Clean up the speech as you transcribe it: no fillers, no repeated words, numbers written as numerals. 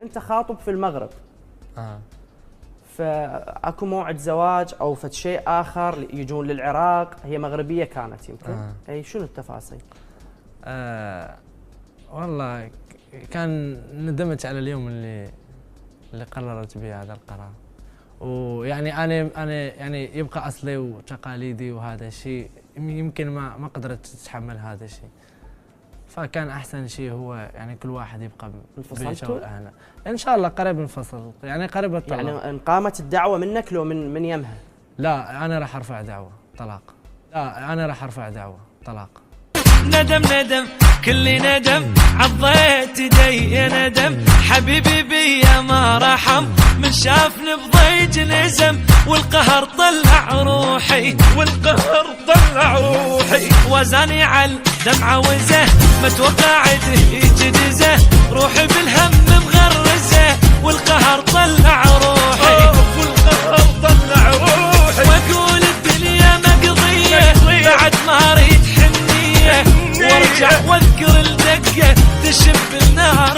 انت خاطب في المغرب فاكو موعد زواج او فد شيء اخر يجون للعراق، هي مغربيه كانت يمكن اي شنو التفاصيل؟ والله كان ندمت على اليوم اللي قررت به هذا القرار، ويعني انا يعني يبقى اصلي وتقاليدي وهذا الشيء يمكن ما قدرت تتحمل هذا الشيء، فكان احسن شيء هو يعني كل واحد يبقى انفصلتوا؟ ان شاء الله قريب ننفصل، يعني قريب الطلاق. يعني ان قامت الدعوه منك لو من يمها؟ لا انا راح ارفع دعوه طلاق. ندم كل ندم، عضيت يدي يا ندم، حبيبي بيا ما رحم، من شافني بضيج نزم، والقهر طلع روحي وزاني على دمعة وزه، متوقعت يجدزه، روحي بالهم مغرزه، والقهر طلع روحي واقول الدنيا مقضية بعد ما اريد حنية، وارجع واذكر الدقة تشب النار